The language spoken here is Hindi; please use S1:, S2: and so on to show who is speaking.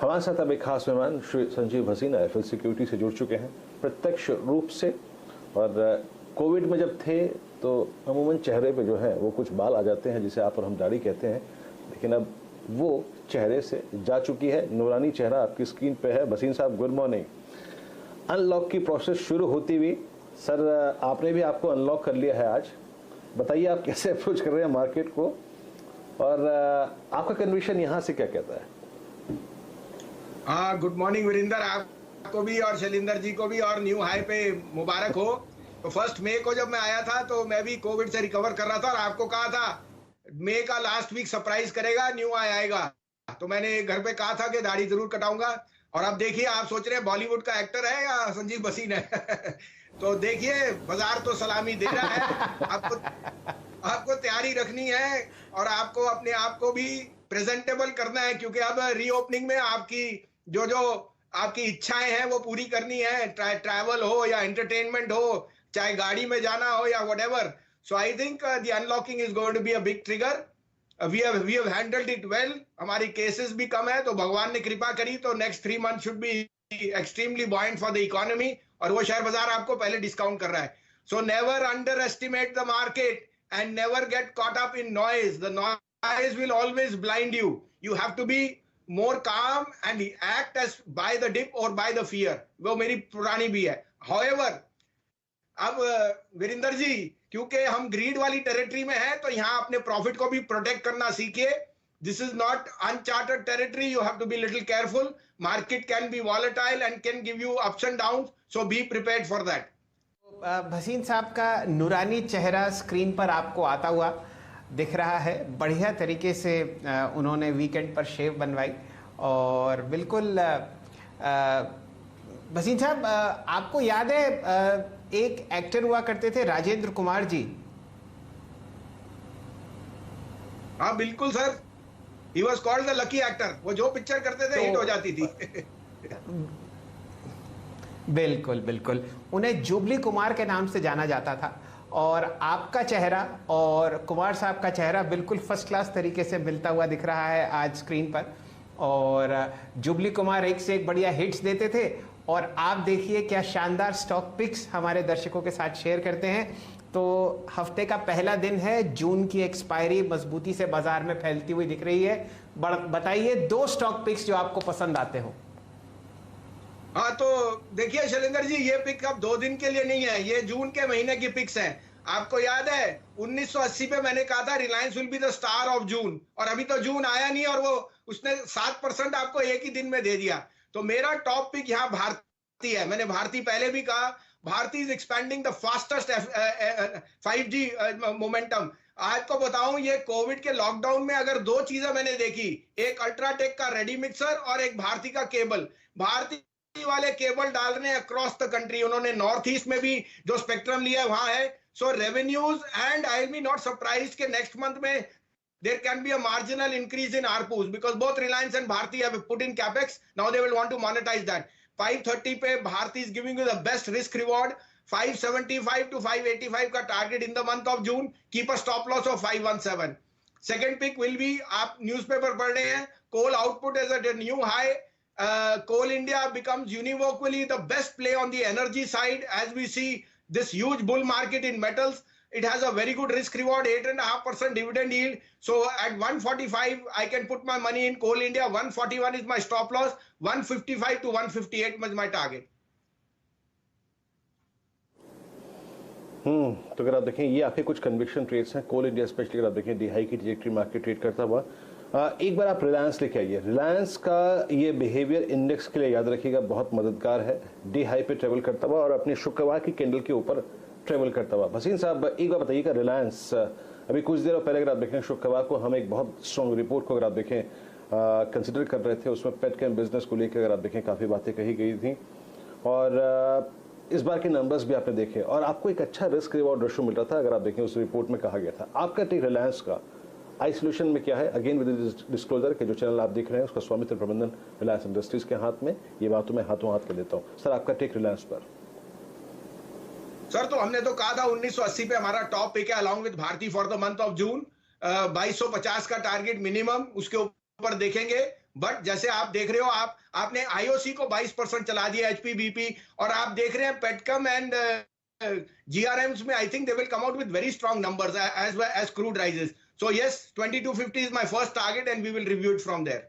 S1: हमारे साथ अब एक खास मेहमान श्री संजीव भसीन आईएफएल सिक्योरिटी से जुड़ चुके हैं प्रत्यक्ष रूप से। और कोविड में जब थे तो अमूमन चेहरे पे जो है वो कुछ बाल आ जाते हैं जिसे आप और हम दाढ़ी कहते हैं, लेकिन अब वो चेहरे से जा चुकी है। नूरानी चेहरा आपकी स्क्रीन पे है। भसीन साहब, गुड मॉर्निंग। अनलॉक की प्रोसेस शुरू होती हुई सर, आपने भी आपको अनलॉक कर लिया है आज। बताइए आप कैसे अप्रोच कर रहे हैं मार्केट को और आपका कन्विक्शन यहाँ से क्या कहता है?
S2: हाँ, गुड मॉर्निंग वीरेंद्र, आपको भी और शैलेंद्र जी को भी, और न्यू हाई पे मुबारक हो। तो 1 मई को जब मैं आया था तो मैं भी कोविड से रिकवर कर रहा था और आपको कहा था मई का लास्ट वीक सरप्राइज करेगा, न्यू हाई आएगा। तो मैंने घर पे कहा था कि दाढ़ी जरूर कटाऊंगा। और अब देखिए, आप सोच रहे हैं बॉलीवुड का एक्टर है या संजीव भसीन है। तो देखिए, बाजार तो सलामी दे रहा है। आपको तैयारी रखनी है और आपको अपने आप को भी प्रेजेंटेबल करना है, क्योंकि अब रीओपनिंग में आपकी जो आपकी इच्छाएं हैं वो पूरी करनी है। ट्रैवल हो या एंटरटेनमेंट हो, चाहे गाड़ी में जाना हो या whatever. So I think the unlocking is going to be a big trigger. We have handled it well. हमारी केसेस भी कम है, तो भगवान ने कृपा करी तो next 3 month should be extremely buoyant for the economy. और वो शेयर बाजार आपको पहले डिस्काउंट कर रहा है। So never underestimate the market and never get caught up in noise. The noise will always blind you. You have to be more calm and act as by the dip or by the fear। वो मेरी पुरानी भी है। However, अब वीरेंद्र जी, क्योंकि हम ग्रीड वाली टेरिटरी में हैं, तो यहाँ अपने प्रॉफिट को भी प्रोटेक्ट करना सीखिए। This is not uncharted territory. You have to be little careful. Market can be volatile and can give you ups and down, so be prepared for that.
S3: Bhasin साहब का नूरानी चेहरा स्क्रीन पर आपको आता हुआ दिख रहा है। बढ़िया तरीके से उन्होंने वीकेंड पर शेव बनवाई और बिल्कुल भसीन साहब, आपको याद है एक एक्टर हुआ करते थे राजेंद्र कुमार जी?
S2: हाँ बिल्कुल sir, he was called the lucky actor. वो जो पिक्चर करते थे हिट हो जाती थी।
S3: बिल्कुल बिल्कुल, उन्हें जुबली कुमार के नाम से जाना जाता था। और आपका चेहरा और कुमार साहब का चेहरा बिल्कुल फर्स्ट क्लास तरीके से मिलता हुआ दिख रहा है आज स्क्रीन पर। और जुबली कुमार एक से एक बढ़िया हिट्स देते थे और आप देखिए क्या शानदार स्टॉक पिक्स हमारे दर्शकों के साथ शेयर करते हैं। तो हफ्ते का पहला दिन है, जून की एक्सपायरी मजबूती से बाजार में फैलती हुई दिख रही है। बताइए 2 स्टॉक पिक्स जो आपको पसंद आते हो।
S2: हाँ तो देखिए शैलेंद्र जी, ये पिक अब 2 दिन के लिए नहीं है, ये जून के महीने की पिक्स हैं। आपको याद है 1980 पे मैंने कहा था Reliance will be the star of June, और अभी तो जून आया नहीं और वो उसने 7% आपको एक ही दिन में दे दिया। तो मेरा टॉप पिक यहाँ भारती है। मैंने भारती पहले भी कहा, Bharti is expanding the fastest 5G momentum. आज को बताऊं, ये कोविड के लॉकडाउन में अगर 2 चीजें मैंने देखी, एक अल्ट्राटेक का रेडी मिक्सर और एक भारती का केबल। भारती वाले केबल डाल रहे हैं अक्रॉस द कंट्री। उन्होंने नॉर्थ ईस्ट में भी जो स्पेक्ट्रम लिया है वहां है। So revenues and I will be not surprised के नेक्स्ट मंथ में there can be a marginal increase in ARPUs because both Reliance and Bharti have put in capex. Now they will want to monetize that. 530 पे Bharti is giving you the best risk reward. 575 to 585 का target in the month of June. Keep a stop loss of 517. Second pick will be, आप न्यूज़पेपर पढ़ रहे हैं, coal output is at a new high. Coal India becomes univoquely the best play on the energy side as we see this huge bull market in metals. It has a very good risk reward, 8.5% dividend yield. So at 145, I can put my money in Coal India. 141 is my stop loss. 155 to 158 is my target.
S1: तो अगर आप देखें, ये आपके कुछ कन्विक्शन ट्रेड्स हैं। कोल इंडिया स्पेशली अगर आप देखें डी हाई की ट्रैजेक्टरी मार्केट ट्रेड करता हुआ। एक बार आप रिलायंस लेके आइए। रिलायंस का ये बिहेवियर इंडेक्स के लिए याद रखिएगा बहुत मददगार है। डी हाई पे ट्रेवल करता हुआ और अपने शुक्रवार की कैंडल के ऊपर ट्रेवल करता हुआ। भसीन साहब, एक बार बताइएगा, रिलायंस अभी कुछ देर पहले अगर आप देखें शुक्रवार को हम एक बहुत स्ट्रॉन्ग रिपोर्ट को अगर आप देखें कंसिडर कर रहे थे। उसमें पेट केम बिजनेस को लेकर अगर आप देखें काफ़ी बातें कही गई थी और इस बार के नंबर्स भी आपने देखे और आपको एक अच्छा रिस्क रिवॉर्ड रेशियो मिल रहा था। अगर आप देखें उस रिपोर्ट में कहा गया था। आपका टेक रिलायंस का आइसोलेशन में क्या है? अगेन विद डिस्क्लोजर के जो चैनल आप देख रहे हैं उसका स्वामित्व प्रबंधन रिलायंस इंडस्ट्रीज के हाथ में। ये बात तो मैं हाथों हाथ कर देता हूँ। सर, आपका टेक रिलायंस पर?
S2: सर, तो हमने तो कहा था 1980 पे हमारा टॉप पिक है along with Bharti for the month of June. 2250 का टारगेट मिनिमम, उसके ऊपर देखेंगे। बट जैसे आप देख रहे हो, आपने आईओसी को 22% चला दिया, एचपीबीपी, और आप देख रहे हैं पेटकम एंड GRMs में I think they will come out with very strong numbers as crude rises. So yes, 2250 is my first target and we will review it from there.